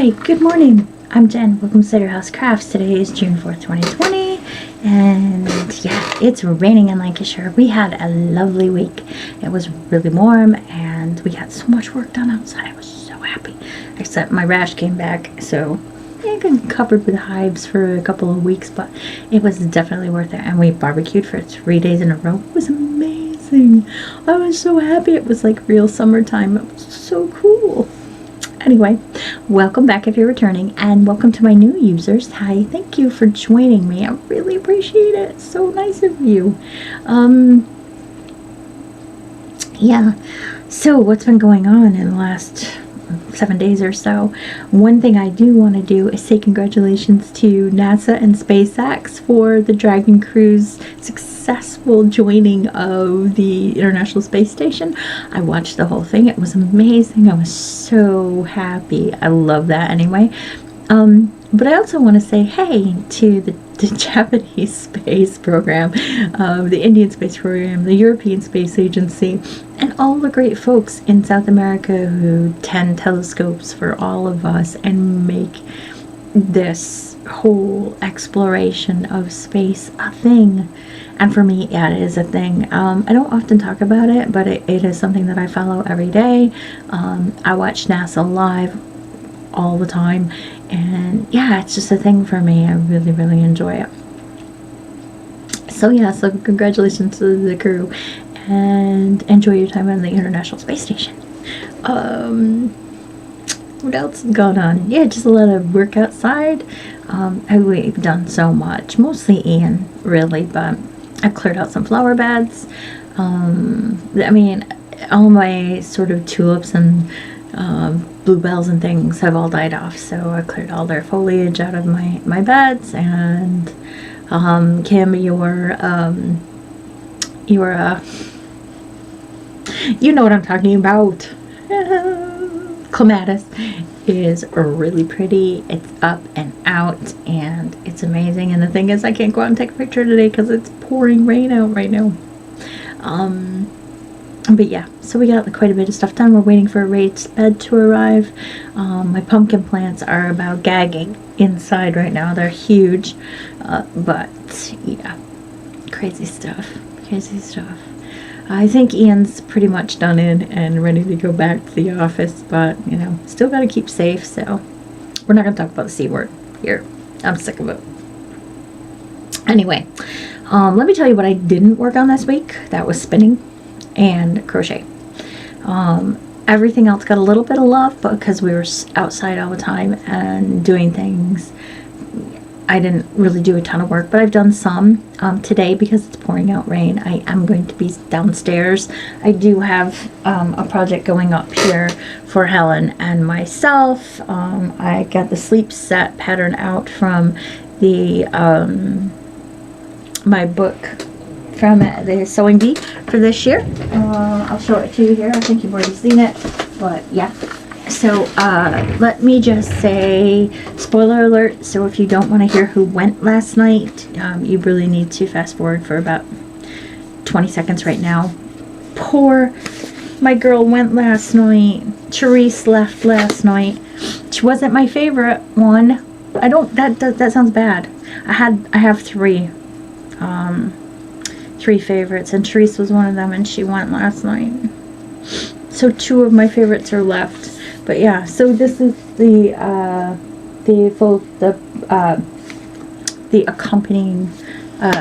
Hi, good morning. I'm Jen. Welcome to Cider House Crafts. Today is June 4th, 2020, and yeah, it's raining in Lancashire. We had a lovely week. It was really warm, and we got so much work done outside. I was so happy. Except my rash came back, so I got covered with hives for a couple of weeks, but it was definitely worth it. And we barbecued for 3 days in a row. It was amazing. I was so happy. It was like real summertime. It was so cool. Anyway, welcome back if you're returning, and welcome to my new users. Hi, thank you for joining me. I really appreciate it. It's so nice of you. Yeah, so what's been going on in the last 7 days or so? One thing I do want to do is say congratulations to NASA and SpaceX for the Dragon crew's successful joining of the International Space Station. I watched the whole thing. It was amazing. I was so happy. I love that anyway. But I also want to say hey to the Japanese space program, the Indian space program, the European Space Agency, and all the great folks in South America who tend telescopes for all of us and make this whole exploration of space a thing. And for me, yeah, it is a thing. I don't often talk about it, but it is something that I follow every day. I watch NASA live all the time, and yeah, it's just a thing for me. I really, really enjoy it. So yeah, so congratulations to the crew, and enjoy your time on the International Space Station. What else has gone on? Yeah, just a lot of work outside. We've done so much, mostly Ian, really, but I cleared out some flower beds. I mean, all my sort of tulips and bluebells and things have all died off, so I cleared all their foliage out of my beds. And Kim, your you know what I'm talking about. Clematis is really pretty. It's up and out, and it's amazing. And the thing is, I can't go out and take a picture today because it's pouring rain out right now. But yeah, so we got quite a bit of stuff done. We're waiting for a raised bed to arrive. My pumpkin plants are about gagging inside right now. They're huge, but yeah, crazy stuff. I think Ian's pretty much done in and ready to go back to the office, but you know, still got to keep safe. So we're not going to talk about the C word here. I'm sick of it. Anyway, let me tell you what I didn't work on this week. That was spinning and crochet. Everything else got a little bit of love, but because we were outside all the time and doing things, I didn't really do a ton of work, but I've done some. Today, because it's pouring out rain, I am going to be downstairs. I do have a project going up here for Helen and myself. I got the sleep set pattern out from the my book from the Sewing Bee for this year. I'll show it to you here. I think you've already seen it, but yeah. So let me just say, spoiler alert, so if you don't want to hear who went last night, you really need to fast forward for about 20 seconds right now. Poor, my girl went last night. Therese left last night. She wasn't my favorite one. That sounds bad. I have three favorites, and Therese was one of them, and she went last night. So 2 of my favorites are left. But yeah, so this is the accompanying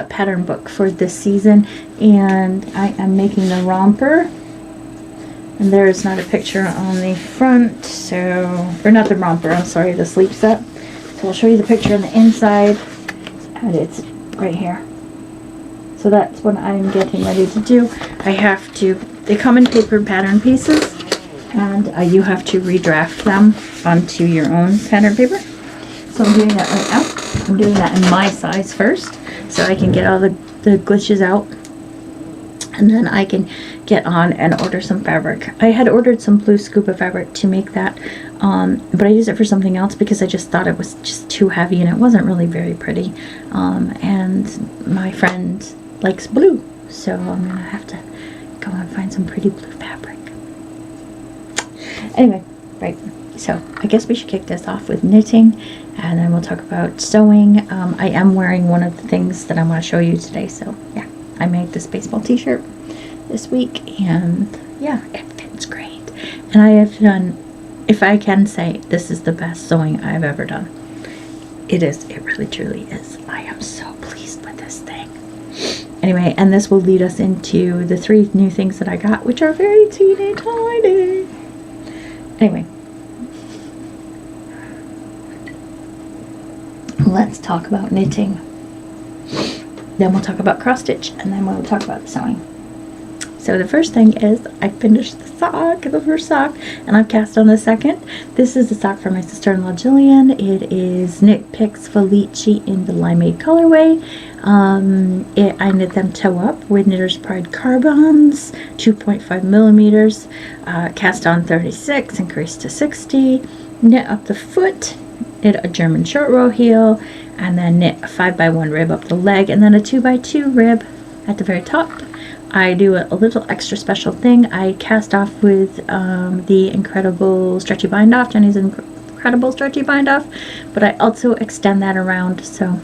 pattern book for this season, and I am making the romper. And there's not a picture on the front, so, or not the romper, I'm sorry, the sleep set. So I'll show you the picture on the inside, and it's right here. So that's what I'm getting ready to do. They come in paper pattern pieces, and you have to redraft them onto your own pattern paper. So I'm doing that right now. I'm doing that in my size first, so I can get all the glitches out, and then I can get on and order some fabric. I had ordered some blue scuba fabric to make that, but I used it for something else because I just thought it was just too heavy and it wasn't really very pretty. And my friend likes blue, so I'm gonna have to go and find some pretty blue fabric. Anyway, right, So I guess we should kick this off with knitting, and then we'll talk about sewing. I am wearing one of the things that I want to show you today. So yeah, I made this baseball t-shirt this week, and yeah, it fits great. And I have done, if I can say, this is the best sewing I've ever done. It is. It really truly is. I am so pleased with this thing. Anyway, and this will lead us into the 3 new things that I got, which are very teeny tiny. Anyway, let's talk about knitting. Then we'll talk about cross stitch, and then we'll talk about sewing. So the first thing is I finished the sock, the first sock, and I've cast on the second. This is the sock from my sister-in-law Jillian. It is Knit Picks Felici in the Limeade colorway. I knit them toe up with Knitter's Pride carbons, 2.5 millimeters, cast on 36, increased to 60, knit up the foot, knit a German short row heel, and then knit a 5x1 rib up the leg, and then a 2x2 rib at the very top. I do a little extra special thing. I cast off with the incredible stretchy bind off, Jenny's incredible stretchy bind off, but I also extend that around. So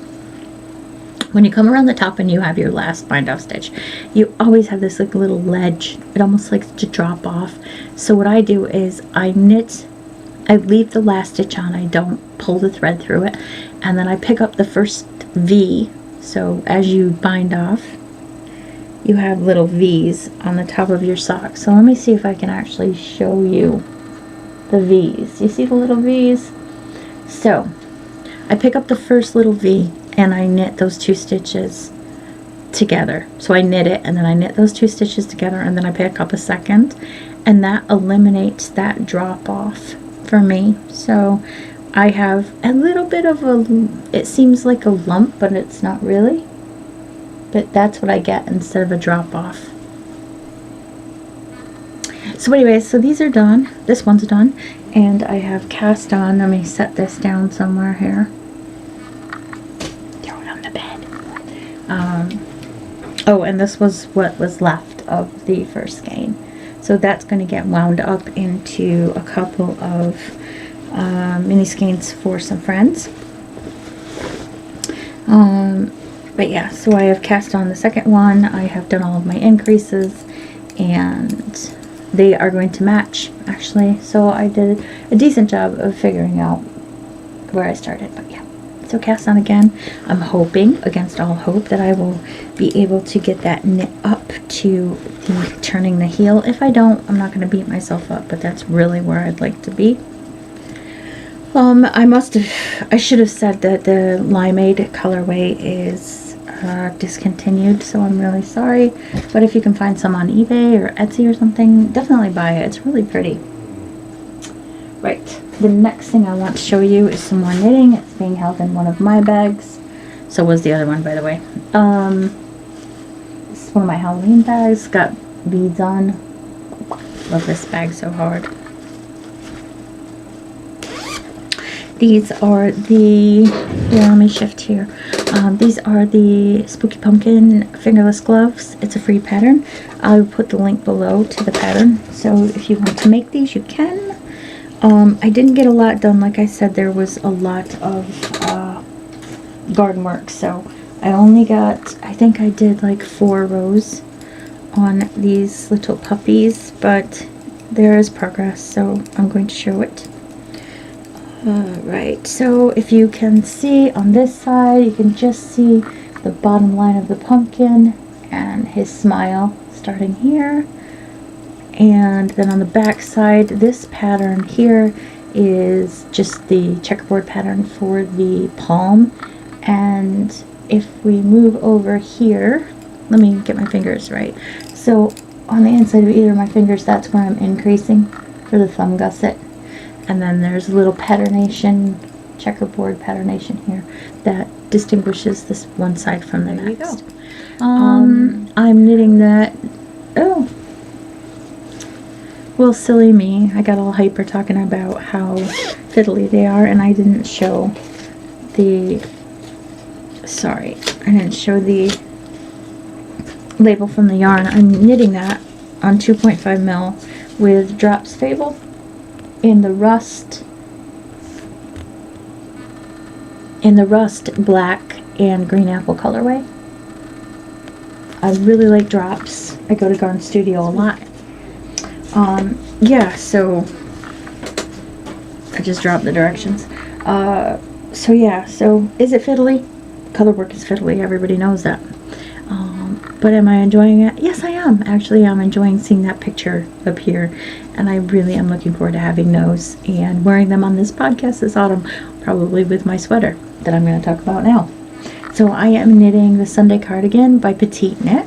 when you come around the top and you have your last bind off stitch, you always have this like little ledge. It almost likes to drop off. So what I do is I leave the last stitch on. I don't pull the thread through it, and then I pick up the first V. So as you bind off, you have little V's on the top of your sock. So let me see if I can actually show you the V's. You see the little V's? So I pick up the first little V and I knit those 2 stitches together. So I knit it and then I knit those 2 stitches together, and then I pick up a second, and that eliminates that drop off for me. So I have a little bit of it seems like a lump, but it's not really. But that's what I get instead of a drop off. So anyway, so these are done. This one's done. And I have cast on, let me set this down somewhere here. Throw it on the bed. Oh, and this was what was left of the first skein. So that's going to get wound up into a couple of mini skeins for some friends. But yeah, so I have cast on the second one. I have done all of my increases, and they are going to match, actually. So I did a decent job of figuring out where I started. But yeah, so cast on again. I'm hoping, against all hope, that I will be able to get that knit up to the turning the heel. If I don't, I'm not going to beat myself up, but that's really where I'd like to be. I should have said that the Limeade colorway is discontinued, so I'm really sorry. But if you can find some on eBay or Etsy or something, definitely buy it. It's really pretty. Right, the next thing I want to show you is some more knitting. It's being held in one of my bags. So was the other one, by the way. This is one of my Halloween bags. Got beads on. Love this bag so hard. These are the, here, let me shift here. These are the Spooky Pumpkin fingerless gloves. It's a free pattern. I'll put the link below to the pattern. So if you want to make these, you can. I didn't get a lot done. Like I said, there was a lot of garden work. So I only got, I think I did like 4 rows on these little puppies. But there is progress, so I'm going to show it. Alright, so if you can see on this side, you can just see the bottom line of the pumpkin and his smile starting here. And then on the back side, this pattern here is just the checkerboard pattern for the palm. And if we move over here, let me get my fingers right. So on the inside of either of my fingers, that's where I'm increasing for the thumb gusset. And then there's a little patternation, checkerboard patternation here that distinguishes this one side from the next. I'm knitting that. Oh, well, silly me. I got all hyper talking about how fiddly they are, and I didn't show the. Sorry, I didn't show the label from the yarn. I'm knitting that on 2.5 mil with Drops Fable. in the rust black and green apple colorway. I really like drops. I go to Garden Studio a lot. Yeah, so I just dropped the directions. So yeah, so is it fiddly? Color work is fiddly, everybody knows that. But am I enjoying it? Yes, I am. Actually, I'm enjoying seeing that picture up here, and I really am looking forward to having those and wearing them on this podcast this autumn, probably with my sweater that I'm going to talk about now. So I am knitting the Sunday cardigan by PetiteKnit.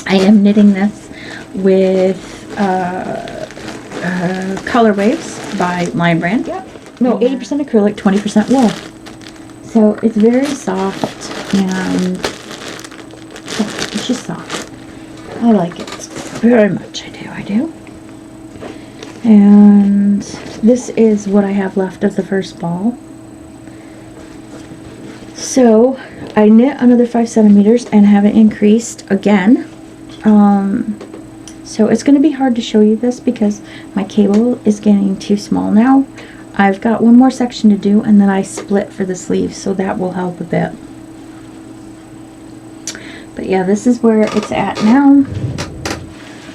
I am knitting this with Color Waves by Lion Brand. Yep. No, 80% acrylic, 20% wool. So it's very soft and it's just soft. I like it very much. I do. And this is what I have left of the first ball. So I knit another 5 centimeters and have it increased again. So it's going to be hard to show you this because my cable is getting too small now. I've got one more section to do, and then I split for the sleeves, so that will help a bit. But yeah, this is where it's at now.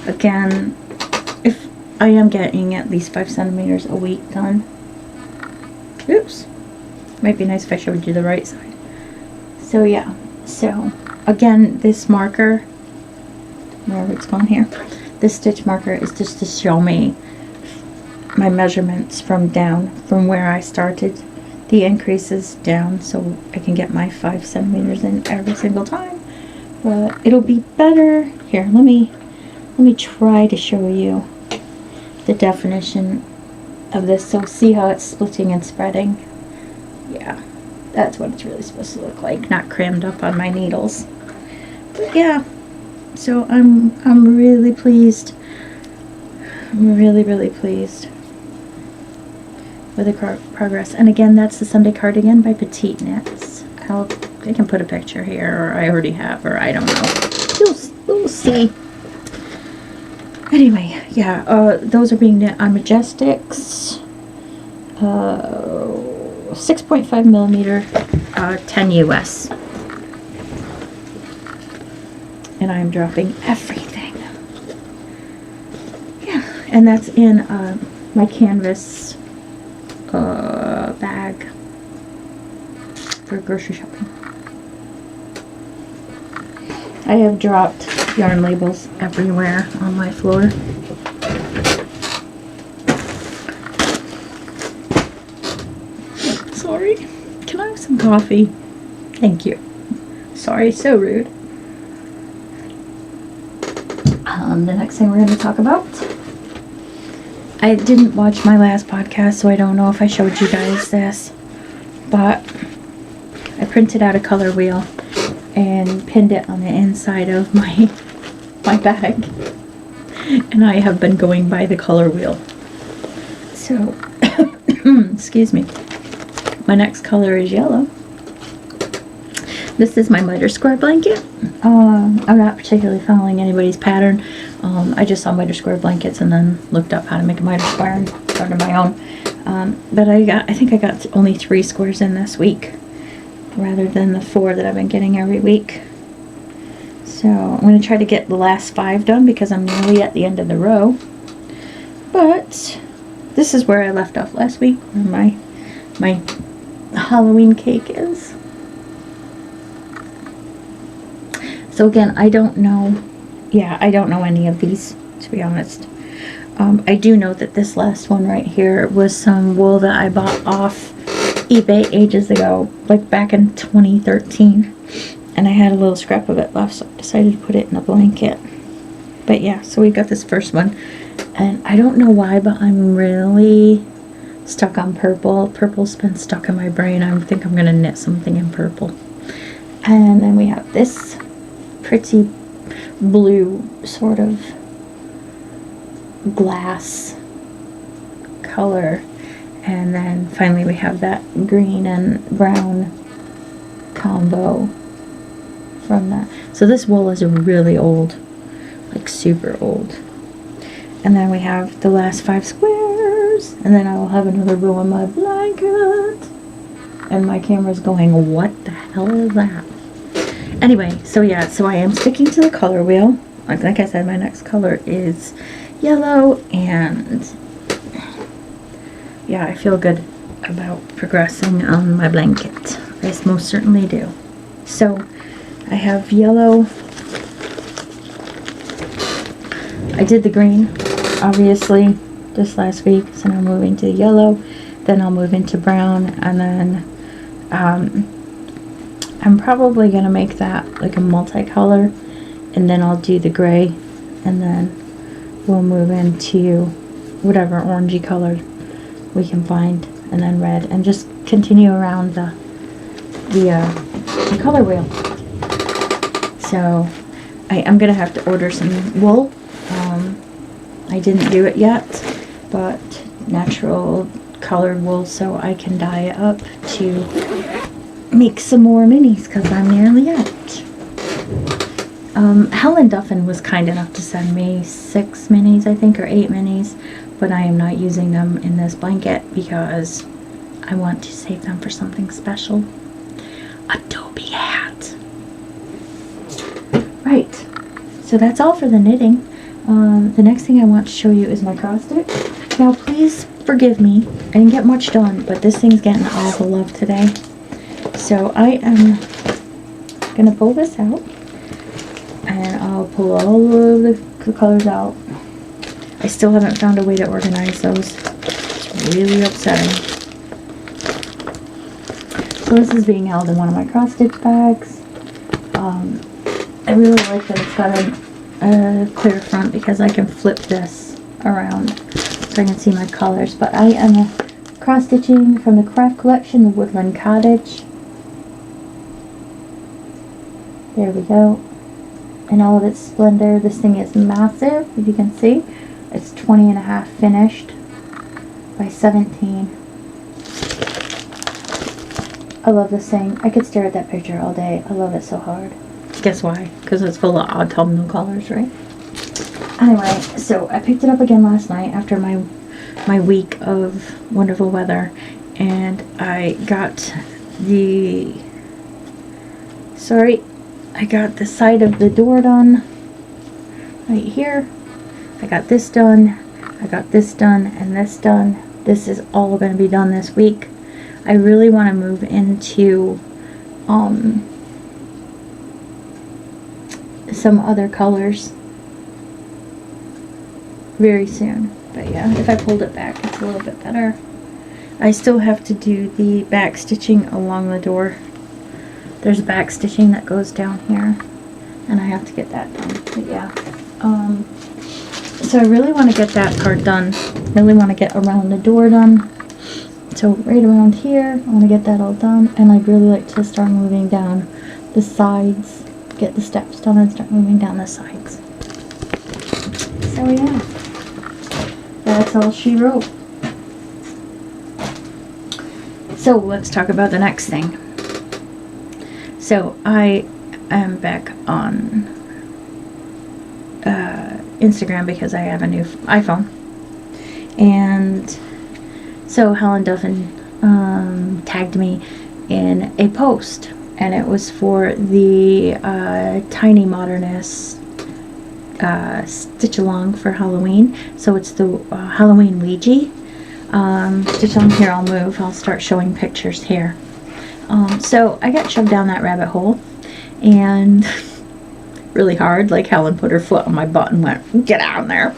Again, if I am getting at least 5 centimeters a week done. Oops. Might be nice if I showed you the right side. So yeah, so again, this marker, wherever it's gone here, this stitch marker is just to show me my measurements from where I started, the increases down, so I can get my 5 centimeters in every single time. But it'll be better. Here, let me try to show you the definition of this. So see how it's splitting and spreading. Yeah, that's what it's really supposed to look like, not crammed up on my needles. But yeah, so I'm really pleased. I'm really pleased with the progress. And again, that's the Sunday cardigan by PetiteKnit. I can put a picture here, or I already have, or I don't know. We'll see. Anyway, yeah, those are being knit on Majestics. 6.5 millimeter, 10 US. And I'm dropping everything. Yeah, and that's in my canvas bag for grocery shopping. I have dropped yarn labels everywhere on my floor. Sorry. Can I have some coffee? Thank you. Sorry, so rude. The next thing we're going to talk about. I didn't watch my last podcast, so I don't know if I showed you guys this. But I printed out a color wheel and pinned it on the inside of my bag. And I have been going by the color wheel. So, excuse me. My next color is yellow. This is my miter square blanket. I'm not particularly following anybody's pattern. I just saw miter square blankets and then looked up how to make a miter square and started my own. But I think I got only 3 squares in this week, rather than the 4 that I've been getting every week. So I'm going to try to get the last 5 done because I'm nearly at the end of the row. But this is where I left off last week, where my Halloween cake is. So again, I don't know. Yeah, I don't know any of these, to be honest. I do know that this last one right here was some wool that I bought off eBay ages ago, like back in 2013. And I had a little scrap of it left, so I decided to put it in a blanket. But yeah, so we got this first one. And I don't know why, but I'm really stuck on purple. Purple's been stuck in my brain. I think I'm going to knit something in purple. And then we have this pretty blue sort of glass color, and then finally we have that green and brown combo from that. So this wool is really old, like super old. And then we have the last 5 squares, and then I will have another row on my blanket. And my camera's going, what the hell is that? Anyway, so yeah, so I am sticking to the color wheel. Like I said, my next color is yellow, and yeah, I feel good about progressing on my blanket. I most certainly do. So I have yellow. I did the green, obviously, this last week, so now I'm moving to yellow, then I'll move into brown, and then I'm probably going to make that like a multicolor, and then I'll do the gray, and then we'll move into whatever orangey color we can find, and then red, and just continue around the color wheel. So I'm going to have to order some wool. I didn't do it yet, but natural colored wool, so I can dye it up to make some more minis, because I'm nearly out. Helen Duffin was kind enough to send me 6 minis, I think, or 8 minis, but I am not using them in this blanket because I want to save them for something special. Adobe hat. Right, so that's all for the knitting. The next thing I want to show you is my cross stitch. Now please forgive me, I didn't get much done, but this thing's getting all the love today. So I am going to pull this out, and I'll pull all of the colors out. I still haven't found a way to organize those. It's really upsetting. So this is being held in one of my cross stitch bags. I really like that it's got a clear front, because I can flip this around so I can see my colors. But I am cross stitching from the craft collection, the Woodland Cottage. There we go. In all of its splendor. This thing is massive, if you can see. It's 20.5 finished by 17. I love this thing. I could stare at that picture all day. I love it so hard. Guess why? Because it's full of autumnal colors, right? Anyway, so I picked it up again last night after my week of wonderful weather, and I got the side of the door done right here. I got this done, I got this done, and this done. This is all going to be done this week. I really want to move into some other colors very soon. But yeah, if I pulled it back, it's a little bit better. I still have to do the back stitching along the door. There's back stitching that goes down here, and I have to get that done. But yeah, so I really want to get that part done. Really want to get around the door done. So right around here, I want to get that all done, and I'd really like to start moving down the sides, get the steps done, and start moving down the sides. So yeah, that's all she wrote. So let's talk about the next thing. So I am back on Instagram because I have a new iPhone, and so Helen Duffin tagged me in a post, and it was for the Tiny Modernist stitch along for Halloween. So it's the Halloween Ouija stitch along. Here, I'll move. I'll start showing pictures here. So I got shoved down that rabbit hole, and really hard, like Helen put her foot on my butt and went, get out there.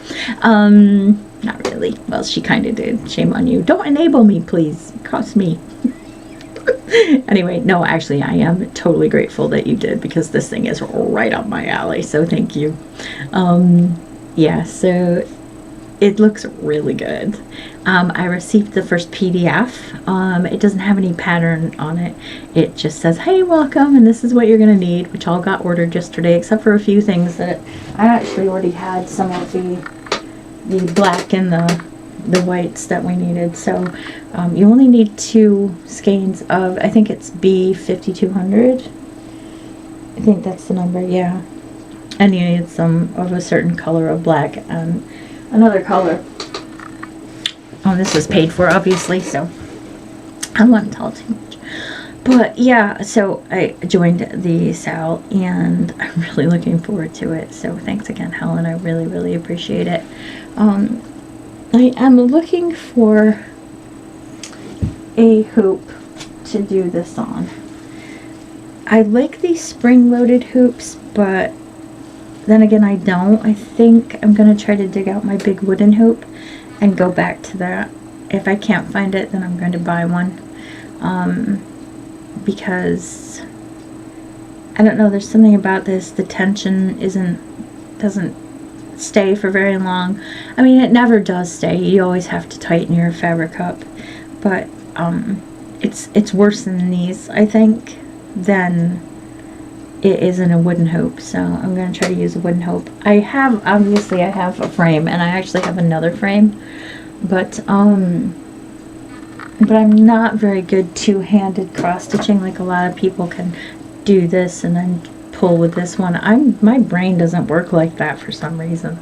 Not really. Well, she kind of did. Shame on you. Don't enable me, please. It costs me. Anyway, no, actually, I am totally grateful that you did, because this thing is right up my alley, so thank you. Yeah, so it looks really good. I received the first PDF. It doesn't have any pattern on it. It just says, hey, welcome, and this is what you're going to need, which all got ordered yesterday, except for a few things that I actually already had some of the black and the whites that we needed. So you only need 2 skeins of, I think it's B5200. I think that's the number, yeah. And you need some of a certain color of black and another color. Oh, this is paid for, obviously, so I don't want to tell too much. But yeah, so I joined the sale and I'm really looking forward to it. So thanks again, Helen. I really, really appreciate it. I am looking for a hoop to do this on. I like these spring-loaded hoops, but then again, I don't. I think I'm going to try to dig out my big wooden hoop and go back to that. If I can't find it, then I'm going to buy one. Because I don't know, there's something about this, the tension doesn't stay for very long. I mean, it never does stay. You always have to tighten your fabric up, but it's worse in these, I think, than it is in a wooden hoop. So I'm going to try to use a wooden hoop. Obviously I have a frame, and I actually have another frame, but I'm not very good two-handed cross-stitching. Like a lot of people can do this and then pull with this one. My brain doesn't work like that for some reason.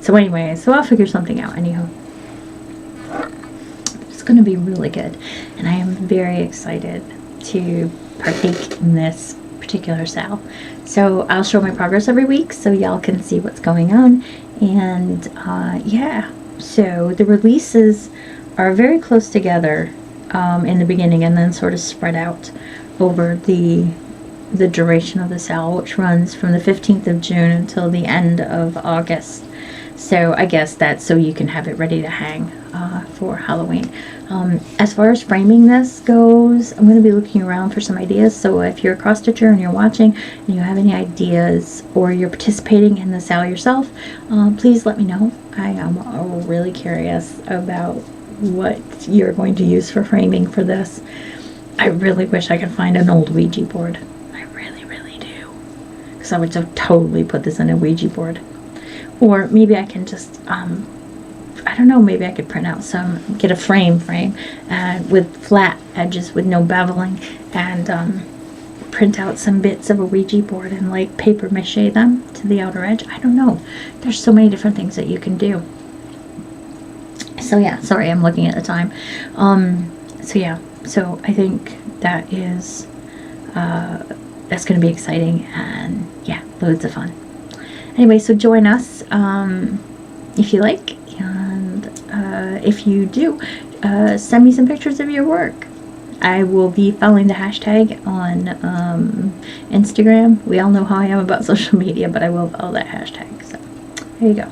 So anyway, so I'll figure something out anyhow. It's going to be really good, and I am very excited to partake in this particular sale. So I'll show my progress every week so y'all can see what's going on. And yeah, so the releases are very close together in the beginning, and then sort of spread out over the duration of the sale, which runs from the 15th of June until the end of August. So I guess that's so you can have it ready to hang for Halloween. As far as framing this goes, I'm going to be looking around for some ideas. So if you're a cross stitcher and you're watching and you have any ideas, or you're participating in the sale yourself, please let me know. I am really curious about what you're going to use for framing for this. I really wish I could find an old Ouija board. I really, really do. Because I would totally put this in a Ouija board. Or maybe I can just, I don't know, maybe I could print out get a frame with flat edges with no beveling, and print out some bits of a Ouija board and like paper mache them to the outer edge. I don't know. There's so many different things that you can do. So yeah, sorry, I'm looking at the time. So yeah, so I think that is, that's going to be exciting, and yeah, loads of fun. Anyway, so join us if you like, and if you do, send me some pictures of your work. I will be following the hashtag on Instagram. We all know how I am about social media, but I will follow that hashtag. So there you go.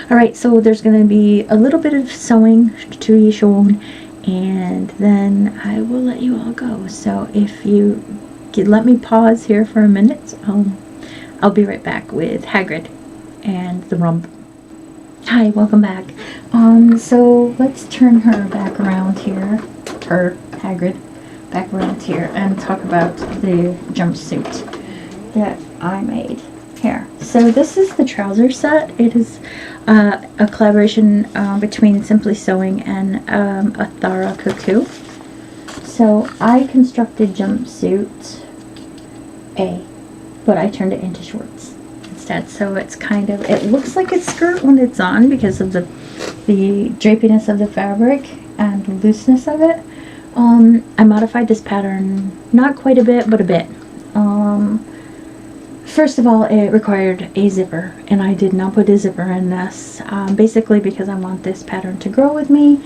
Alright, so there's going to be a little bit of sewing to be shown, and then I will let you all go. So if you let me pause here for a minute, I'll be right back with Hagrid and the rump. Hi, welcome back. So let's turn her back around here, Hagrid, back around here, and talk about the jumpsuit that I made. Here. So this is the trouser set. It is a collaboration between Simply Sewing and Athara Cuckoo. So I constructed jumpsuit A, but I turned it into shorts instead. So it's kind of, it looks like it's skirt when it's on because of the drapiness of the fabric and the looseness of it. I modified this pattern, not quite a bit, but a bit. First of all, it required a zipper, and I did not put a zipper in this, basically because I want this pattern to grow with me.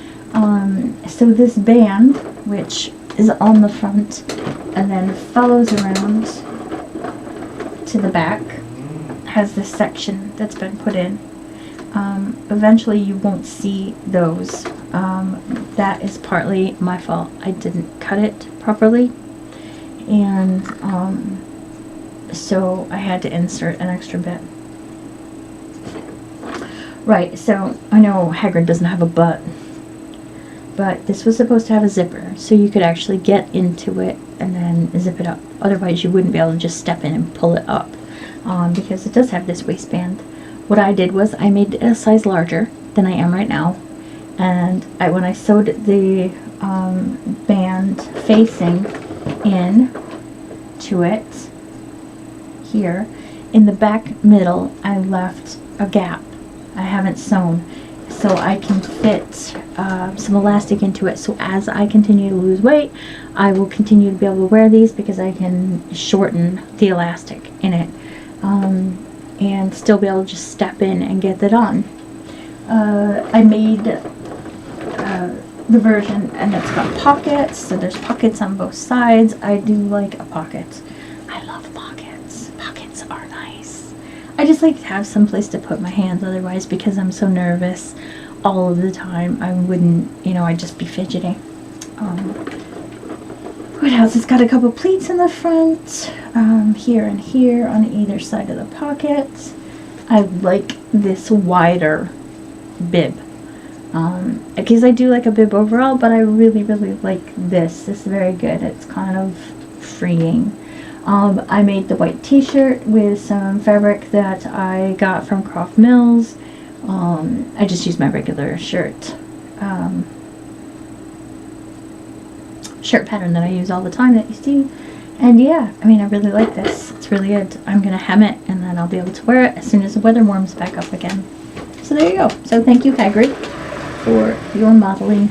So this band, which is on the front and then follows around to the back, has this section that's been put in. Eventually you won't see those. That is partly my fault. I didn't cut it properly, and so I had to insert an extra bit. Right, so I know Hagrid doesn't have a butt, but this was supposed to have a zipper, so you could actually get into it and then zip it up. Otherwise you wouldn't be able to just step in and pull it up, because it does have this waistband. What I did was I made it a size larger than I am right now, and when I sewed the band facing in to it here, in the back middle I left a gap, I haven't sewn, so I can fit some elastic into it. So as I continue to lose weight, I will continue to be able to wear these because I can shorten the elastic in it, and still be able to just step in and get it on. I made the version, and it's got pockets, so there's pockets on both sides. I do like a pocket. I love pockets. Pockets are nice. I just like to have some place to put my hands otherwise, because I'm so nervous all of the time. I wouldn't, you know, I'd just be fidgeting. What else? It's got a couple pleats in the front, here and here on either side of the pocket. I like this wider bib, because I do like a bib overall, but I really like this. This is very good. It's kind of freeing. I made the white t-shirt with some fabric that I got from Croft Mills. I just used my regular shirt pattern that I use all the time that you see. And yeah, I mean, I really like this. It's really good. I'm gonna hem it, and then I'll be able to wear it as soon as the weather warms back up again. So there you go. So thank you, Hagrid, for your modeling.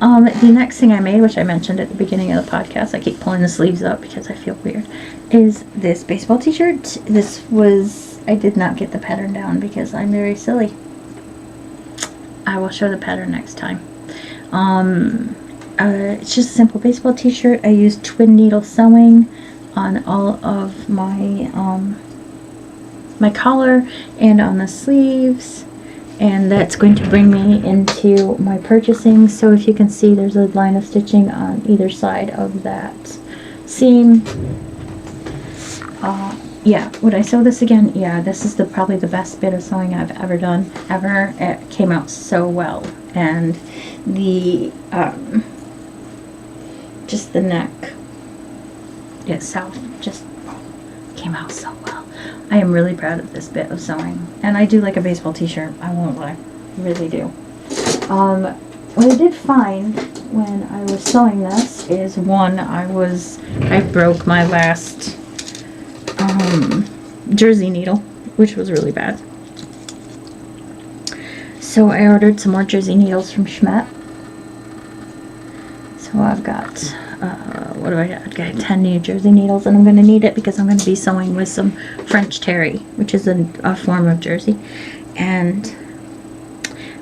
The next thing I made, which I mentioned at the beginning of the podcast, I keep pulling the sleeves up because I feel weird, is this baseball t-shirt. This was, I did not get the pattern down because I'm very silly. I will show the pattern next time. It's just a simple baseball t-shirt. I used twin needle sewing on all of my my collar and on the sleeves, and that's going to bring me into my purchasing. So if you can see, there's a line of stitching on either side of that seam. Yeah, would I sew this again? Yeah, this is probably the best bit of sewing I've ever done, ever. It came out so well, and the just the neck itself just came out so well. I am really proud of this bit of sewing, and I do like a baseball t-shirt, I won't lie, I really do. What I did find when I was sewing this is, one, I broke my last jersey needle, which was really bad. So I ordered some more jersey needles from Schmet. So I've got, what do I got? I've got 10 new jersey needles, and I'm going to need it because I'm going to be sewing with some French terry, which is a form of jersey. And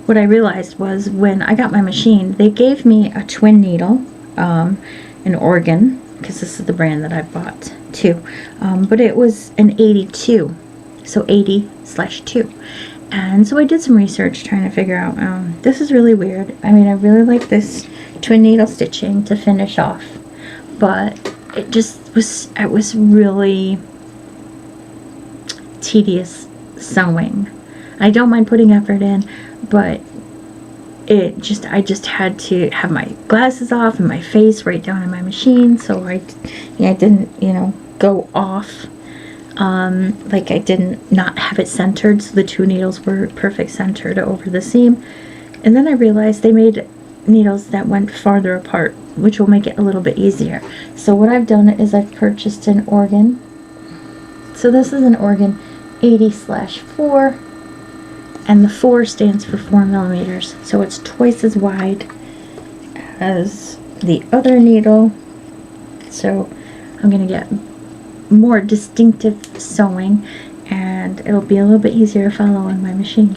what I realized was, when I got my machine, they gave me a twin needle, an Oregon, because this is the brand that I bought too, but it was an 82, so 80/2. And so I did some research trying to figure out, this is really weird. I mean, I really like this twin needle stitching to finish off, but it was really tedious sewing. I don't mind putting effort in, but I just had to have my glasses off and my face right down in my machine, so I didn't, you know, go off. Like I didn't not have it centered, so the two needles were perfect centered over the seam. And then I realized they made needles that went farther apart, which will make it a little bit easier. So what I've done is I've purchased an Oregon. So this is an Oregon 80/4, and the 4 stands for 4 millimeters, so it's twice as wide as the other needle. So I'm gonna get more distinctive sewing, and it'll be a little bit easier to follow on my machine.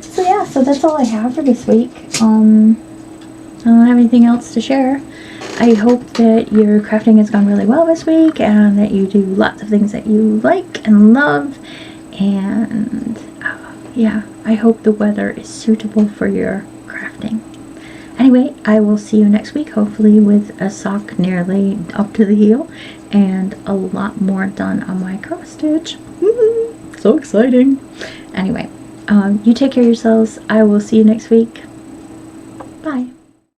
So yeah, so that's all I have for this week. I don't have anything else to share. I hope that your crafting has gone really well this week, and that you do lots of things that you like and love, and yeah, I hope the weather is suitable for your crafting. Anyway, I will see you next week, hopefully with a sock nearly up to the heel and a lot more done on my cross stitch. So exciting. Anyway, you take care of yourselves. I will see you next week. Bye.